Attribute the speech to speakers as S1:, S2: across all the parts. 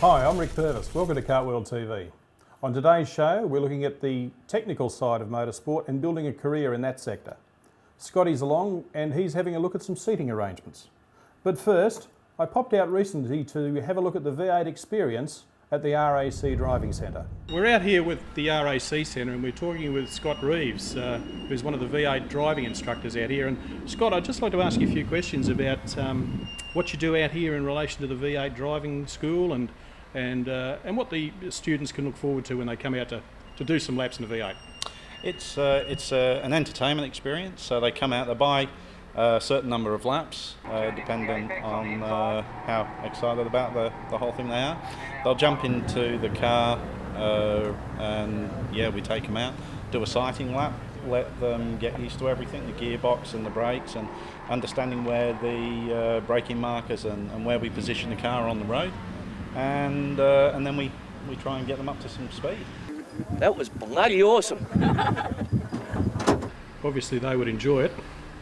S1: Hi, I'm Rick Purvis. Welcome to Kart World TV. On today's show, we're looking at the technical side of motorsport and building a career in that sector. Scottie's along and he's having a look at some seating arrangements. But first, I popped out recently to have a look at the V8 experience at the RAC Driving Centre. We're out here with the RAC Centre and we're talking with Scott Reeves, who's one of the V8 driving instructors out here. And Scott, I'd just like to ask you a few questions about what you do out here in relation to the V8 driving school and what the students can look forward to when they come out to do some laps in the V8.
S2: It's an entertainment experience, so they come out, they buy a certain number of laps, depending on how excited about the whole thing they are. They'll jump into the car and we take them out, do a sighting lap, let them get used to everything, the gearbox and the brakes, and understanding where the braking markers and where we position the car on the road, and then we try and get them up to some speed.
S3: That was bloody awesome.
S1: Obviously they would enjoy it.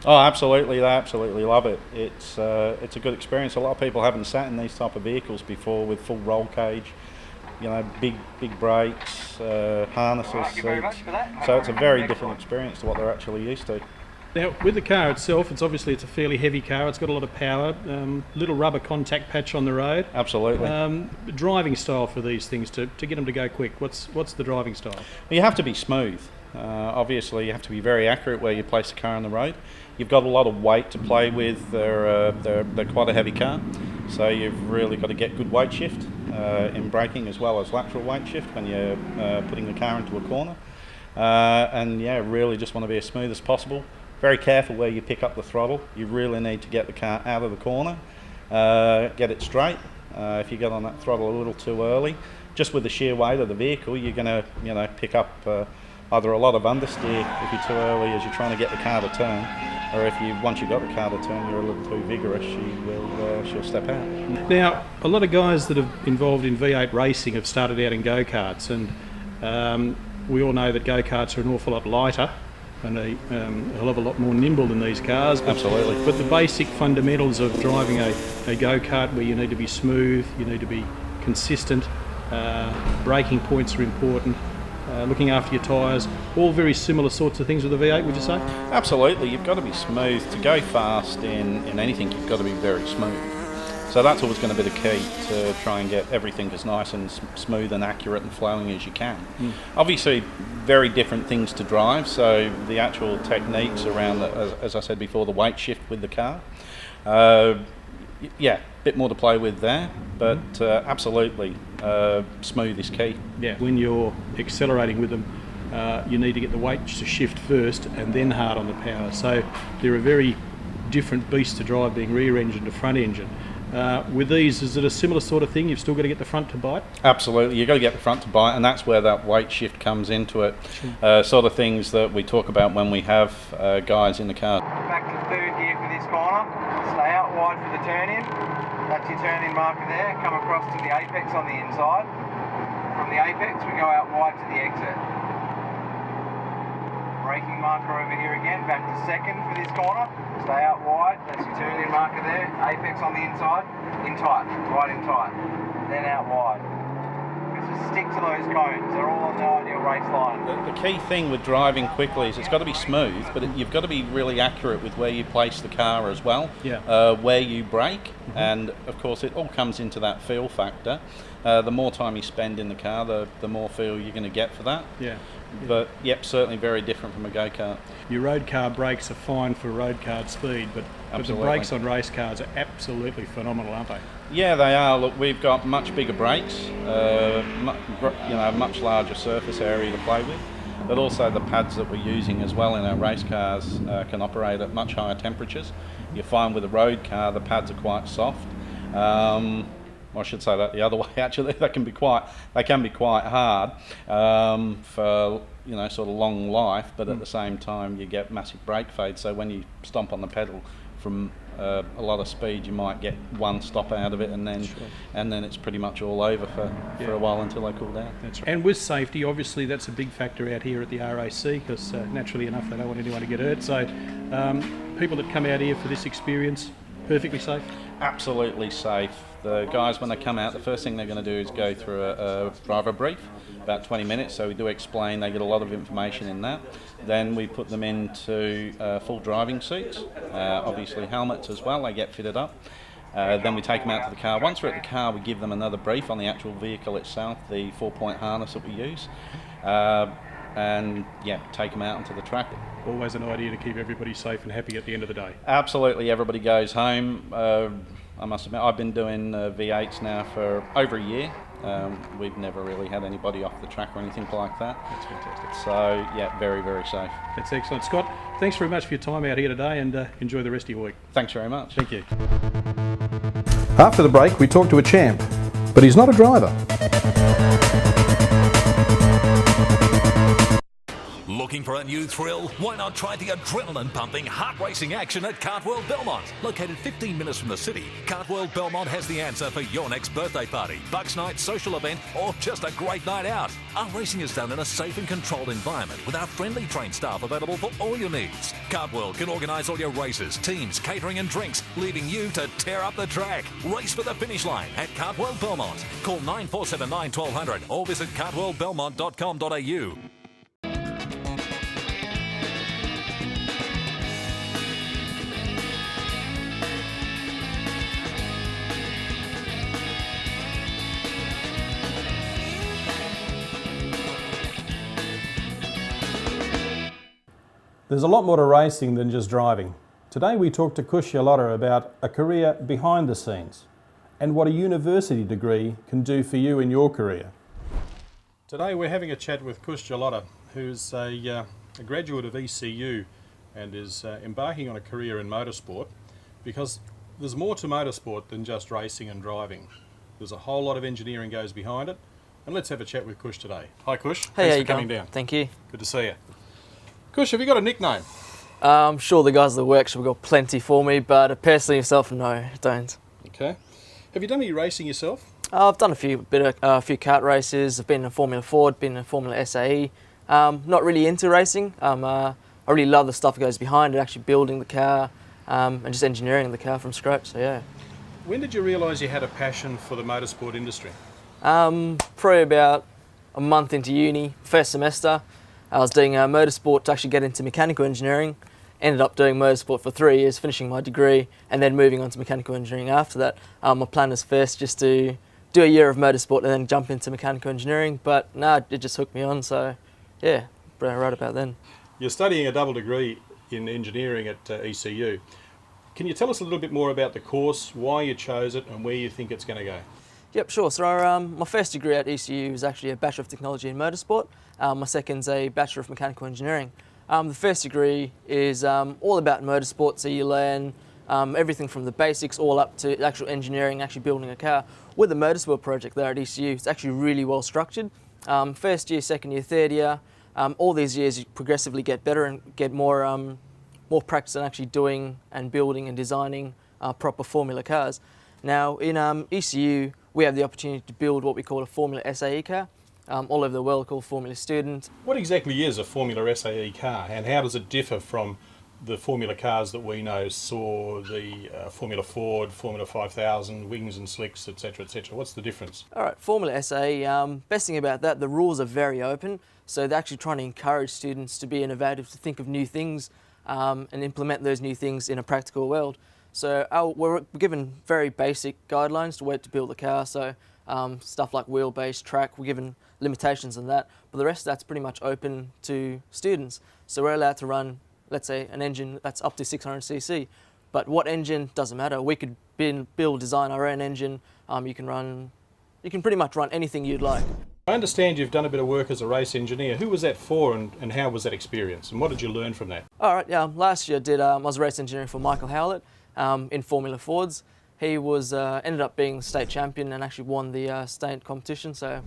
S2: Oh, absolutely! They absolutely love it. It's a good experience. A lot of people haven't sat in these type of vehicles before with full roll cage, you know, big brakes, harnesses, seats. So it's a very different experience to what they're actually used to.
S1: Now, with the car itself, it's a fairly heavy car. It's got a lot of power, little rubber contact patch on the road.
S2: Absolutely.
S1: Driving style for these things to get them to go quick. What's the driving style?
S2: You have to be smooth. Obviously, you have to be very accurate where you place the car on the road. You've got a lot of weight to play with. They're quite a heavy car, so you've really got to get good weight shift in braking as well as lateral weight shift when you're putting the car into a corner. Really just want to be as smooth as possible. Very careful where you pick up the throttle. You really need to get the car out of the corner, get it straight. If you get on that throttle a little too early, just with the sheer weight of the vehicle, you're going to pick up either a lot of understeer if you're too early as you're trying to get the car to turn, or if once you've got the car to turn, you're a little too vigorous, she'll step out.
S1: Now, a lot of guys that are involved in V8 racing have started out in go-karts, and we all know that go-karts are an awful lot lighter and a hell of a lot more nimble than these cars.
S2: Absolutely.
S1: But the basic fundamentals of driving a go-kart, where you need to be smooth, you need to be consistent, braking points are important, looking after your tyres, all very similar sorts of things with the V8, would you say?
S2: Absolutely. You've got to be smooth. To go fast in anything, you've got to be very smooth. So that's always going to be the key, to try and get everything as nice and smooth and accurate and flowing as you can. Obviously, very different things to drive, so the actual techniques around, as I said before, the weight shift with the car. A bit more to play with there, but absolutely, smooth is key.
S1: Yeah, when you're accelerating with them, you need to get the weight to shift first and then hard on the power. So they're a very different beast to drive, being rear engine to front engine. With these, is it a similar sort of thing? You've still got to get the front to bite?
S2: Absolutely, you've got to get the front to bite, and that's where that weight shift comes into it. Sure. Sort of things that we talk about when we have guys in the car.
S4: Back to third gear for this corner, stay out wide for the turn in. That's your turn in marker there, come across to the apex on the inside. From the apex we go out wide to the exit. Braking marker over here again, back to second for this corner, stay out wide, that's your turn in marker there, apex on the inside, in tight, right in tight, then out wide. Just stick to those cones, they're all on the ideal race line.
S2: The key thing with driving quickly is it's got to be smooth, but you've got to be really accurate with where you place the car as well, where you brake, and of course it all comes into that feel factor. The more time you spend in the car, the more feel you're going to get for that.
S1: Yeah.
S2: But certainly very different from a go-kart.
S1: Your road car brakes are fine for road kart speed, but the brakes on race cars are absolutely phenomenal, aren't they?
S2: Yeah, they are. Look, we've got much bigger brakes, much larger surface area to play with, but also the pads that we're using as well in our race cars can operate at much higher temperatures. You find with a road car the pads are quite soft. I should say that the other way. Actually, they can be quite hard for sort of long life, but at the same time you get massive brake fade. So when you stomp on the pedal from a lot of speed, you might get one stop out of it, and then it's pretty much all over for a while until they cool down.
S1: That's right. And with safety, obviously that's a big factor out here at the RAC, because naturally enough they don't want anyone to get hurt. So people that come out here for this experience, Perfectly safe?
S2: Absolutely safe. The guys, when they come out, the first thing they're going to do is go through a driver brief, about 20 minutes, so we do explain, they get a lot of information in that. Then we put them into full driving suits, obviously helmets as well, they get fitted up. Then we take them out to the car. Once we're at the car, we give them another brief on the actual vehicle itself, the 4-point harness that we use, and yeah, take them out onto the track.
S1: Always an idea to keep everybody safe and happy at the end of the day.
S2: Absolutely, everybody goes home. I must admit, I've been doing V8s now for over a year. We've never really had anybody off the track or anything like that.
S1: That's fantastic.
S2: So yeah, very, very safe.
S1: That's excellent. Scott, thanks very much for your time out here today, and enjoy the rest of your week.
S2: Thanks very much.
S1: Thank you. After the break, we talked to a champ, but he's not a driver.
S5: Looking for a new thrill? Why not try the adrenaline-pumping, heart-racing action at Kart World Belmont? Located 15 minutes from the city, Kart World Belmont has the answer for your next birthday party, bucks night, social event, or just a great night out. Our racing is done in a safe and controlled environment with our friendly trained staff available for all your needs. Kart World can organise all your races, teams, catering and drinks, leaving you to tear up the track. Race for the finish line at Kart World Belmont. Call 9479 1200 or visit kartworldbelmont.com.au.
S1: There's a lot more to racing than just driving. Today we talked to Kush Yalotta about a career behind the scenes and what a university degree can do for you in your career. Today we're having a chat with Kush Yalotta, who's a graduate of ECU and is embarking on a career in motorsport, because there's more to motorsport than just racing and driving. There's a whole lot of engineering goes behind it, and let's have a chat with Kush today. Hi Kush,
S6: Hey,
S1: thanks
S6: how
S1: for
S6: you
S1: coming
S6: going?
S1: down.
S6: Thank you.
S1: Good to see you. Kush, have you got a nickname?
S6: I'm sure the guys at the workshop have got plenty for me, but personally myself, no, I don't.
S1: Okay. Have you done any racing yourself?
S6: I've done a few kart races. I've been in Formula Ford, been in Formula SAE. Not really into racing. I really love the stuff that goes behind it, actually building the car and just engineering the car from scratch. So yeah.
S1: When did you realise you had a passion for the motorsport industry?
S6: Probably about a month into uni, first semester. I was doing motorsport to actually get into mechanical engineering. Ended up doing motorsport for 3 years, finishing my degree, and then moving on to mechanical engineering after that. My plan was first just to do a year of motorsport and then jump into mechanical engineering, but no, it just hooked me on, so yeah, right about then.
S1: You're studying a double degree in engineering at ECU. Can you tell us a little bit more about the course, why you chose it, and where you think it's going to go?
S6: Yep, sure. So my first degree at ECU is actually a Bachelor of Technology in Motorsport. My second's a Bachelor of Mechanical Engineering. The first degree is all about motorsport, so you learn everything from the basics all up to actual engineering, actually building a car. With the motorsport project there at ECU, it's actually really well structured. First year, second year, third year, all these years you progressively get better and get more practice on actually doing and building and designing proper Formula cars. Now in ECU, we have the opportunity to build what we call a Formula SAE car, all over the world called Formula Student.
S1: What exactly is a Formula SAE car, and how does it differ from the Formula cars that we know, saw the Formula Ford, Formula 5000, wings and slicks, etc., etc.? What's the difference?
S6: All right, Formula SAE, best thing about that, the rules are very open, so they're actually trying to encourage students to be innovative, to think of new things and implement those new things in a practical world. So we're given very basic guidelines to where to build a car, so stuff like wheelbase, track, we're given limitations on that, but the rest of that's pretty much open to students. So we're allowed to run, let's say, an engine that's up to 600cc, but what engine, doesn't matter. We could design our own engine. You can pretty much run anything you'd like.
S1: I understand you've done a bit of work as a race engineer. Who was that for, and how was that experience, and what did you learn from that?
S6: All right, yeah, last year I was race engineering for Michael Howlett in Formula Fords. He was ended up being state champion and actually won the state competition, so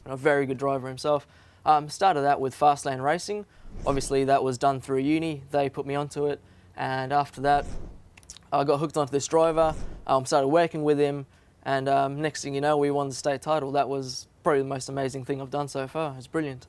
S6: a very good driver himself. Started out with fast lane racing. Obviously that was done through uni. They put me onto it, and after that I got hooked onto this driver, started working with him, and next thing you know, we won the state title. That was probably the most amazing thing I've done so far. It's brilliant.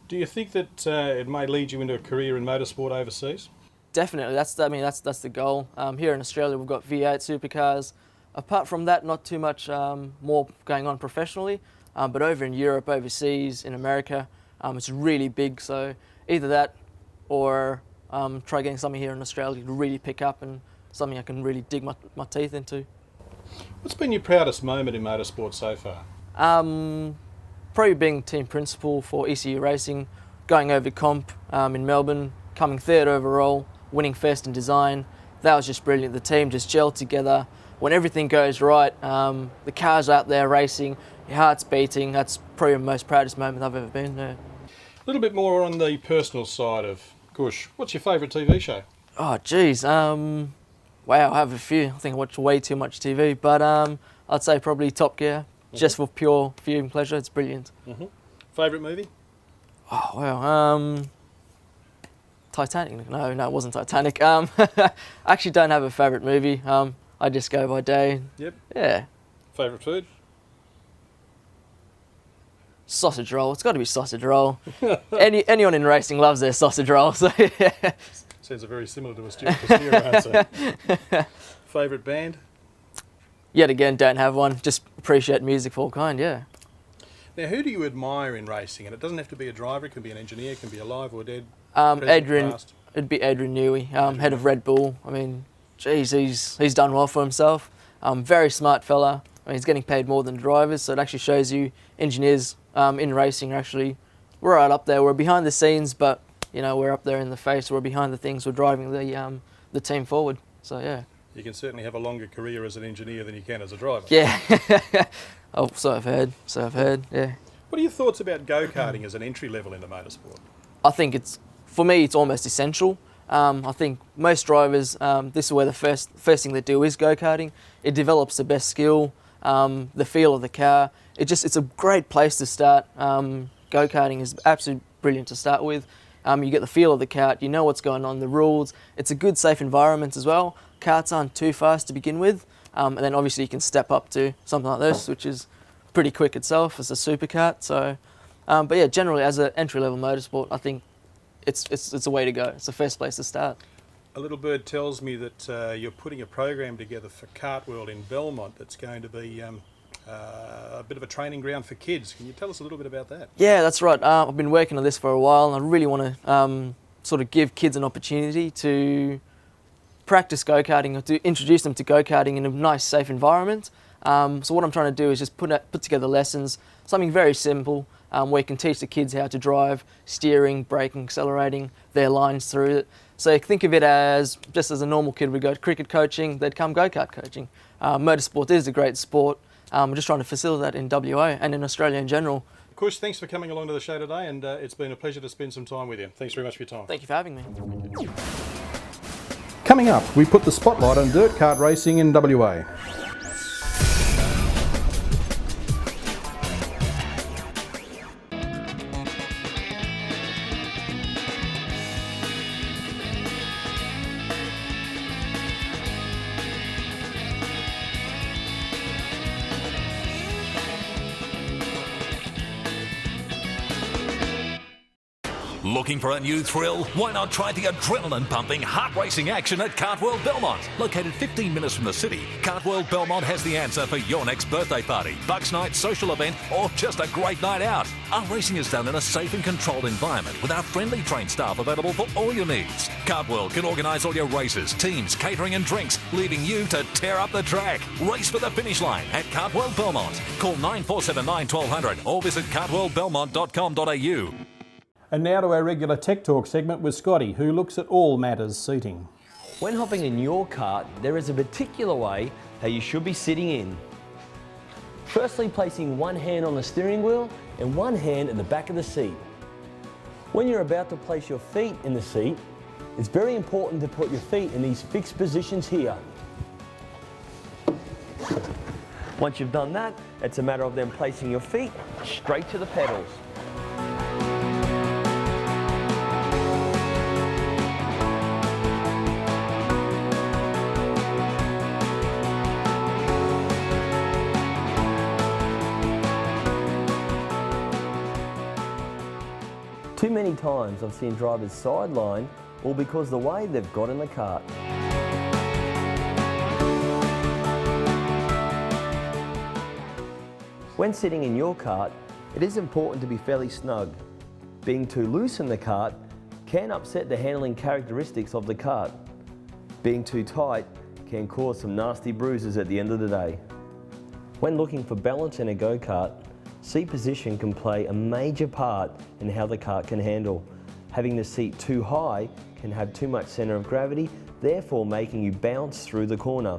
S1: Do you think that it may lead you into a career in motorsport overseas?
S6: Definitely, that's the goal. Here in Australia, we've got V8 supercars. Apart from that, not too much more going on professionally. But over in Europe, overseas, in America, it's really big. So either that, or try getting something here in Australia to really pick up and something I can really dig my teeth into.
S1: What's been your proudest moment in motorsport so far?
S6: Probably being team principal for ECU Racing, going over comp in Melbourne, coming third overall, winning first in design. That was just brilliant. The team just gelled together. When everything goes right, the car's out there racing, your heart's beating. That's probably the most proudest moment I've ever been there.
S1: A little bit more on the personal side of Gush. What's your favourite TV show?
S6: Oh, geez. Wow, I have a few. I think I watch way too much TV, but I'd say probably Top Gear, just for pure viewing pleasure. It's brilliant.
S1: Favourite movie?
S6: Oh, wow. Titanic. No, it wasn't Titanic. I actually don't have a favourite movie. I just go by day.
S1: Yep.
S6: Yeah.
S1: Favourite food?
S6: Sausage roll. It's got to be sausage roll. Anyone in racing loves their sausage roll. So yeah.
S1: Sounds very similar to a Stuart Castillo answer. Favourite band?
S6: Yet again, don't have one. Just appreciate music for all kind. Yeah.
S1: Now, who do you admire in racing? And it doesn't have to be a driver. It can be an engineer. It can be alive or dead.
S6: Adrian. It'd be Adrian Newey, head of Red Bull. I mean, geez, he's done well for himself. Very smart fella. I mean, he's getting paid more than drivers, so it actually shows you engineers in racing are actually, we're right up there. We're behind the scenes, but you know, we're up there in the face. We're behind the things. We're driving the team forward. So yeah.
S1: You can certainly have a longer career as an engineer than you can as a driver.
S6: Yeah. Oh, so I've heard. Yeah.
S1: What are your thoughts about go-karting as an entry level into motorsport?
S6: I think for me, it's almost essential. I think most drivers, this is where the first thing they do is go-karting. It develops the best skill, the feel of the car. It's a great place to start. Go-karting is absolutely brilliant to start with. You get the feel of the kart, you know what's going on, the rules. It's a good, safe environment as well. Karts aren't too fast to begin with. And then obviously you can step up to something like this, which is pretty quick itself as a superkart. So, but yeah, generally as an entry-level motorsport, I think it's a way to go. It's the first place to start.
S1: A little bird tells me that you're putting a program together for Kart World in Belmont that's going to be a bit of a training ground for kids. Can you tell us a little bit about that?
S6: Yeah, that's right. I've been working on this for a while, and I really want to sort of give kids an opportunity to practice go-karting, or to introduce them to go-karting in a nice, safe environment. So what I'm trying to do is just put together lessons, something very simple, where you can teach the kids how to drive, steering, braking, accelerating, their lines through it. So think of it as, just as a normal kid would go to cricket coaching, they'd come go-kart coaching. Motorsport is a great sport. We're just trying to facilitate that in WA and in Australia in general.
S1: Kush, thanks for coming along to the show today, and it's been a pleasure to spend some time with you. Thanks very much for your time.
S6: Thank you for having me.
S1: Coming up, we put the spotlight on dirt kart racing in WA.
S5: Looking for a new thrill? Why not try the adrenaline-pumping, heart-racing action at Kart World Belmont? Located 15 minutes from the city, Kart World Belmont has the answer for your next birthday party, bucks night, social event, or just a great night out. Our racing is done in a safe and controlled environment with our friendly trained staff available for all your needs. Kart World can organise all your races, teams, catering and drinks, leaving you to tear up the track. Race for the finish line at Kart World Belmont. Call 9479 1200 or visit kartworldbelmont.com.au.
S1: And now to our regular Tech Talk segment with Scottie, who looks at all matters seating.
S7: When hopping in your kart, there is a particular way that you should be sitting in. Firstly, placing one hand on the steering wheel and one hand at the back of the seat. When you're about to place your feet in the seat, it's very important to put your feet in these fixed positions here. Once you've done that, it's a matter of then placing your feet straight to the pedals. Too many times I've seen drivers sideline or because the way they've got in the kart. When sitting in your kart, it is important to be fairly snug. Being too loose in the kart can upset the handling characteristics of the kart. Being too tight can cause some nasty bruises at the end of the day. When looking for balance in a go-kart, seat position can play a major part in how the kart can handle. Having the seat too high can have too much centre of gravity, therefore making you bounce through the corner.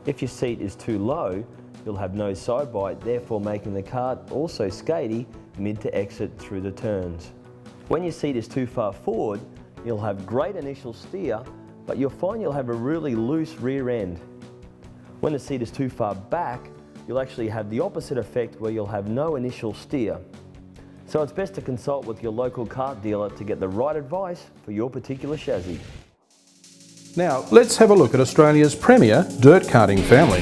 S7: If your seat is too low, you'll have no side bite, therefore making the kart also skatey mid to exit through the turns. When your seat is too far forward, you'll have great initial steer, but you'll find you'll have a really loose rear end. When the seat is too far back, you'll actually have the opposite effect where you'll have no initial steer. So it's best to consult with your local kart dealer to get the right advice for your particular chassis.
S1: Now, let's have a look at Australia's premier dirt karting family.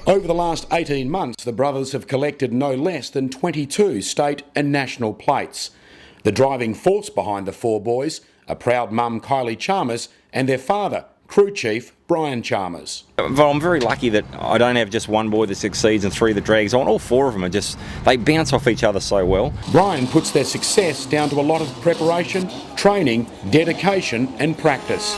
S8: Over the last 18 months, the brothers have collected no less than 22 state and national plates. The driving force behind the four boys are proud mum Kylie Chalmers and their father, crew chief Brian Chalmers.
S9: But I'm very lucky that I don't have just one boy that succeeds and three that drags on. All four of them are just, they bounce off each other so well.
S8: Brian puts their success down to a lot of preparation, training, dedication and practice.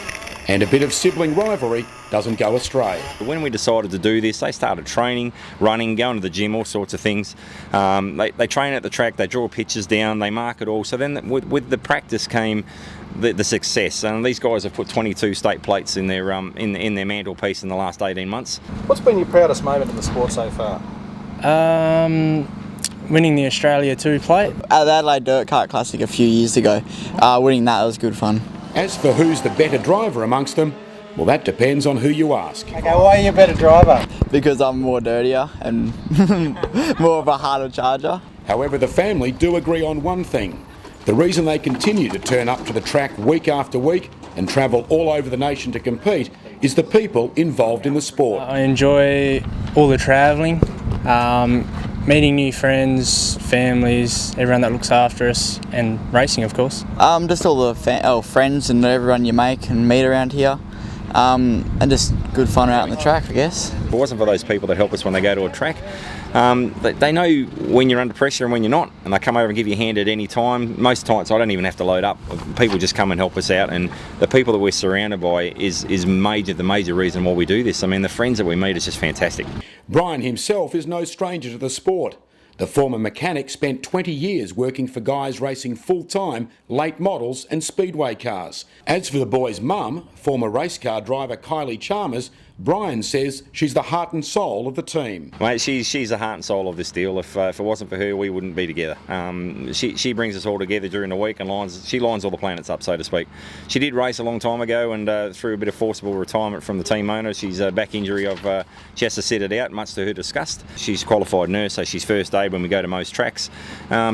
S8: And a bit of sibling rivalry doesn't go astray.
S9: When we decided to do this, they started training, running, going to the gym, all sorts of things. They train at the track, they draw pictures down, they mark it all. So then with the practice came the success. And these guys have put 22 state plates in their mantelpiece in the last 18 months.
S1: What's been your proudest moment in the sport so far?
S10: Winning the Australia 2 plate.
S11: At the Adelaide Dirt Kart Classic a few years ago, winning that was good fun.
S8: As for who's the better driver amongst them, well, that depends on who you ask.
S11: Okay, why are you a better driver? Because I'm more dirtier and more of a harder charger.
S8: However, the family do agree on one thing. The reason they continue to turn up to the track week after week and travel all over the nation to compete is the people involved in the sport.
S10: I enjoy all the travelling, meeting new friends, families, everyone that looks after us, and racing, of course.
S11: Just all the friends and everyone you make and meet around here. And just good fun out on the track, I guess.
S9: If it wasn't for those people that help us when they go to a track, they know when you're under pressure and when you're not, and they come over and give you a hand at any time. Most times I don't even have to load up. People just come and help us out, and the people that we're surrounded by is the major reason why we do this. I mean, the friends that we meet is just fantastic.
S8: Brian himself is no stranger to the sport. The former mechanic spent 20 years working for guys racing full-time late models and speedway cars. As for the boy's mum, former race car driver Kylie Chalmers, Brian says she's the heart and soul of the team.
S9: Mate, she's the heart and soul of this deal. If it wasn't for her, we wouldn't be together. She brings us all together during the week and she lines all the planets up, so to speak. She did race a long time ago, and through a bit of forcible retirement from the team owner, she's a back injury she has to sit it out, much to her disgust. She's a qualified nurse, so she's first aid when we go to most tracks.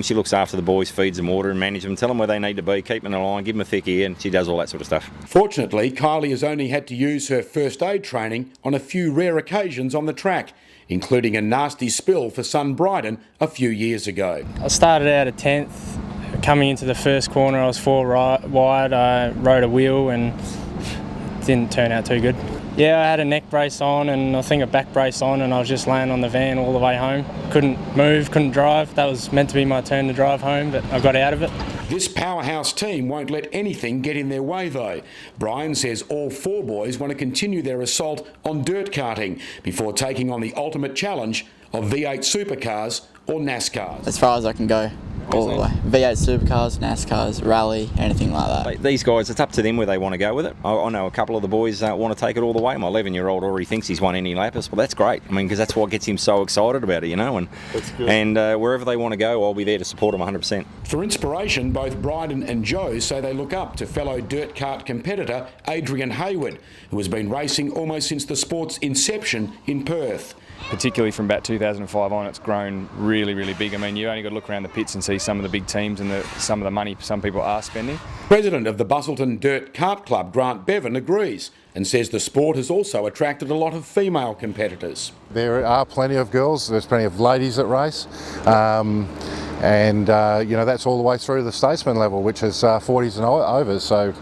S9: She looks after the boys, feeds them water and manages them, tell them where they need to be, keep them in a line, give them a thick ear, and she does all that sort of stuff.
S8: Fortunately, Kylie has only had to use her first aid training on a few rare occasions on the track, including a nasty spill for son Bryden a few years ago.
S10: I started out at 10th. Coming into the first corner, I was 4 wide. I rode a wheel and it didn't turn out too good. Yeah, I had a neck brace on and I think a back brace on, and I was just laying on the van all the way home. Couldn't move, couldn't drive. That was meant to be my turn to drive home, but I got out of it.
S8: This powerhouse team won't let anything get in their way though. Brian says all 4 boys want to continue their assault on dirt karting before taking on the ultimate challenge of V8 supercars or NASCARs.
S11: As far as I can go, all the way. V8 supercars, NASCARs, rally, anything like that.
S9: These guys, it's up to them where they want to go with it. I know a couple of the boys want to take it all the way. My 11-year-old already thinks he's won any lappers. Well, that's great. I mean, because that's what gets him so excited about it, you know. And
S12: that's good.
S9: And wherever they want to go, I'll be there to support them 100%.
S8: For inspiration, both Bryden and Joe say they look up to fellow dirt kart competitor Adrian Hayward, who has been racing almost since the sport's inception in Perth.
S12: Particularly from about 2005 on, it's grown really, really big. I mean, you only got to look around the pits and see some of the big teams and some of the money some people are spending.
S8: President of the Busselton Dirt Kart Club, Grant Bevan, agrees and says the sport has also attracted a lot of female competitors.
S13: There are plenty of girls, there's plenty of ladies that race, and you know, that's all the way through the statesman level, which is 40s and overs. So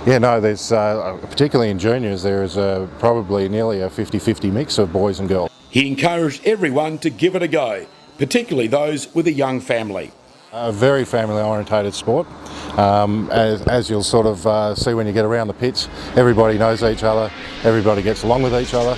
S13: yeah, no, there's particularly in juniors, there is probably nearly a 50-50 mix of boys and girls.
S8: He encouraged everyone to give it a go, particularly those with a young family.
S13: A very family-orientated sport. As you'll sort of see when you get around the pits, everybody knows each other, everybody gets along with each other.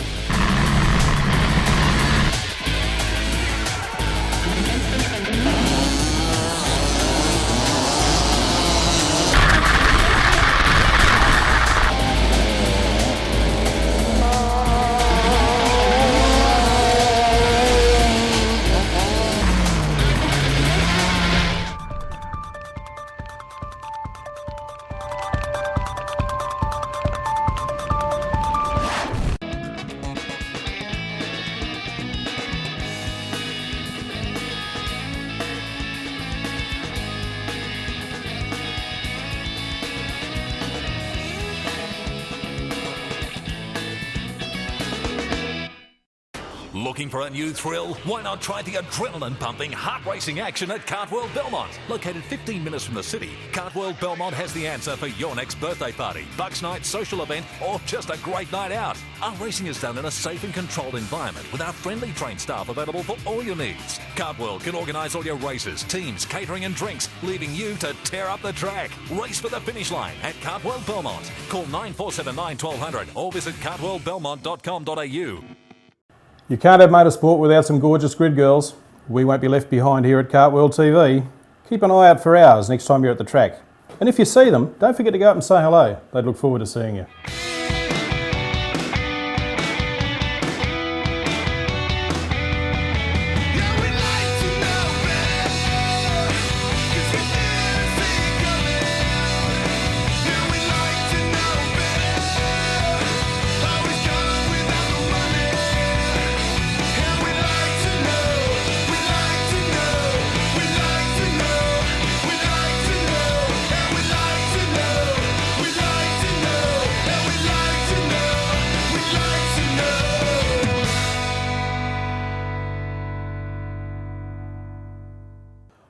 S5: Looking for a new thrill? Why not try the adrenaline-pumping, heart-racing action at Kart World Belmont? Located 15 minutes from the city, Kart World Belmont has the answer for your next birthday party, bucks night, social event, or just a great night out. Our racing is done in a safe and controlled environment with our friendly trained staff available for all your needs. Kart World can organise all your races, teams, catering and drinks, leaving you to tear up the track. Race for the finish line at Kart World Belmont. Call 9479 1200 or visit kartworldbelmont.com.au.
S1: You can't have motorsport without some gorgeous grid girls. We won't be left behind here at Kart World TV. Keep an eye out for ours next time you're at the track. And if you see them, don't forget to go up and say hello. They'd look forward to seeing you.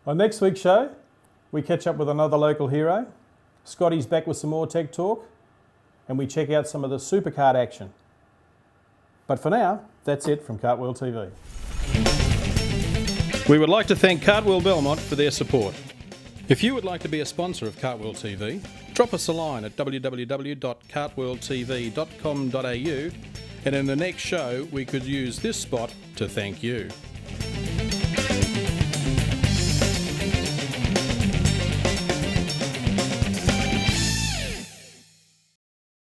S1: On next week's show, we catch up with another local hero. Scottie's back with some more tech talk, and we check out some of the supercard action. But for now, that's it from Kart World TV. We would like to thank Kart World Belmont for their support. If you would like to be a sponsor of Kart World TV, drop us a line at www.kartworldtv.com.au, and in the next show we could use this spot to thank you.